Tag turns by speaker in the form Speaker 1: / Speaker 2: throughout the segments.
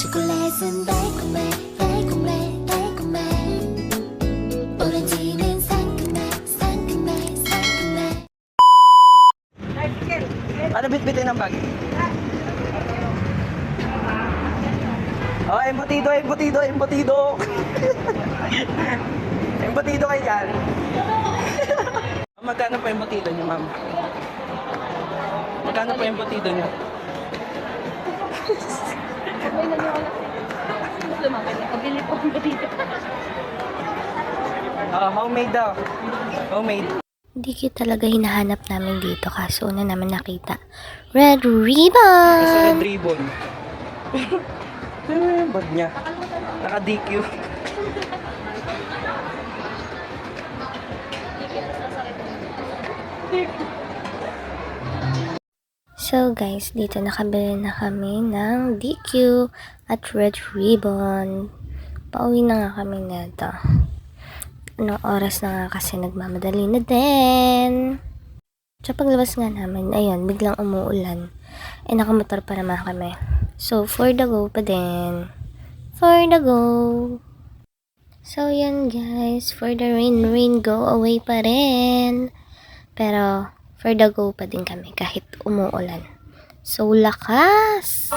Speaker 1: 초콜릿은 달콤해 달콤해 달콤해 오렌지는 상큼해 상큼해 상큼해.
Speaker 2: Ano bitbitin ng bag? Oh, embutido, embutido, embutido. Embutido kayo dyan. Magkano pa embutido niyo, ma'am? Magkano pa embutido niyo?
Speaker 3: Sabay na niyo ako lumapit. Pabili po ang dito.
Speaker 2: Homemade daw. Homemade.
Speaker 4: Hindi kita talaga hinahanap namin dito kaso una naman nakita. Red Ribbon!
Speaker 2: Sa red ribbon. Ano yung bag niya? Naka-DQ.
Speaker 4: So guys, dito nakabili na kami ng DQ at Red Ribbon. Pauwi na nga kami nito. Anong oras na nga kasi nagmamadali na din. So paglabas nga namin, ayun, biglang umuulan. Nakamotor pa naman kami. So for the go pa din. For the go. So yan guys, for the rain go away pa rin. Pero for the go pa din kami kahit umuulan. So lakas!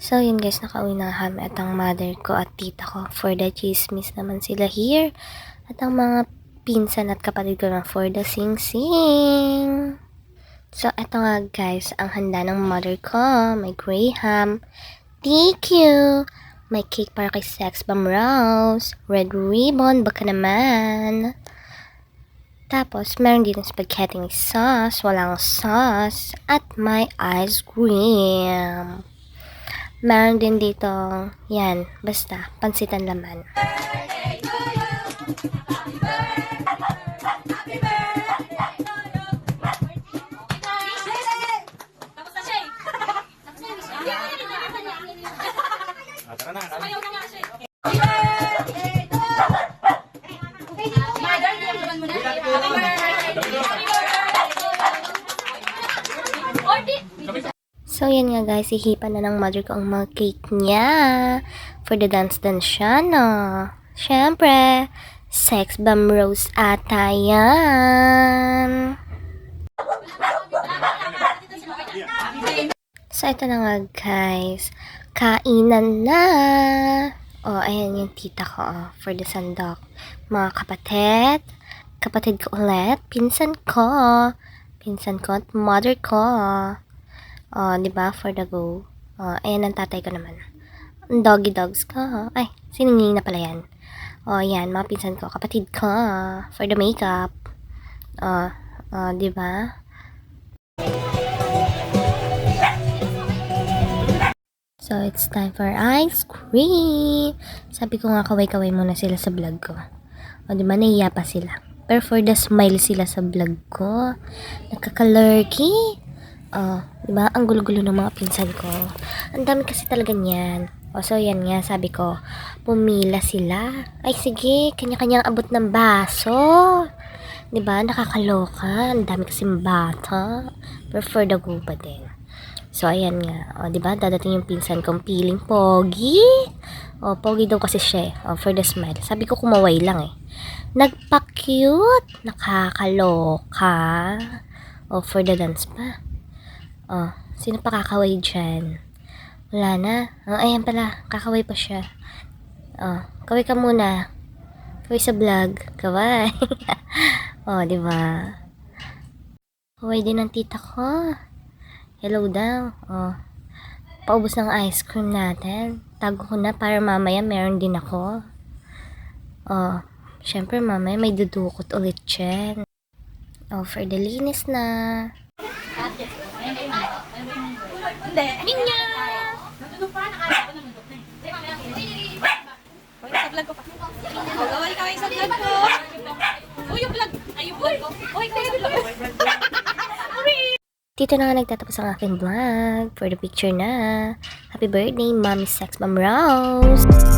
Speaker 4: So, yun guys, nakauwi na kami at ang mother ko at tita ko for the chismis naman sila here. At ang mga pinsan at kapatid ko na for the sing-sing. So, eto nga guys, ang handa ng mother ko. May graham, DQ, may cake para kay Sex Bomb Rose, Red Ribbon, baka naman. Tapos, meron din spaghetti sauce, walang sauce, at may ice cream. Meron din dito, yan, basta, pansitan laman. So, yan nga guys, ihipan na ng mother ko ang mga cake niya. For the dance-dance siya, no? Siyempre, Sex Bomb Rose ata yan. So, ito na nga guys. Kainan na. Oh, ayan yung tita ko, for the sandok. Mga kapatid. Kapatid ko ulit. Pinsan ko at mother ko. Di ba? For the go. Ayan ang tatay ko naman. Doggy dogs ko. Ay, sininging na pala yan. Yan, mga pinsan ko, kapatid ko. For the makeup. Di ba? So, it's time for ice cream. Sabi ko nga, kaway-kaway muna sila sa vlog ko. Di ba? Nahiya pa sila. Pero for the smile sila sa vlog ko. Nagkakalurky. Diba? Ang gulo-gulo ng mga pinsan ko. Ang dami kasi talaga niyan. So, yan nga, sabi ko, pumila sila. Ay, sige, kanya-kanyang abot ng baso. Diba? Nakakaloka. Ang dami kasing bata. Pero for the go pa din. So, ayan nga. Diba? Dadating yung pinsan kong piling pogi. Pogi daw kasi siya. For the smile. Sabi ko, kumaway lang eh. Nagpa-cute. Nakakaloka. For the dance pa. Sino pa kakaway dyan? Wala na. Ayan pala. Kakaway pa siya. Kaway ka muna. Kaway sa vlog. Kaway. Diba? Kaway din ang tita ko. Hello daw. Paubos ng ice cream natin. Tago ko na para mamaya meron din ako. Syempre mamaya may dudukot ulit dyan. For the linis na.
Speaker 3: Minya! Sa vlog ko pa. Gawin kami sa vlog ko. Uy, yung vlog. Uy, boyfriend ko.
Speaker 4: Dito na nga nagtatapos ang aking vlog for the picture na. Happy birthday, Mommy Sex Mom Rose!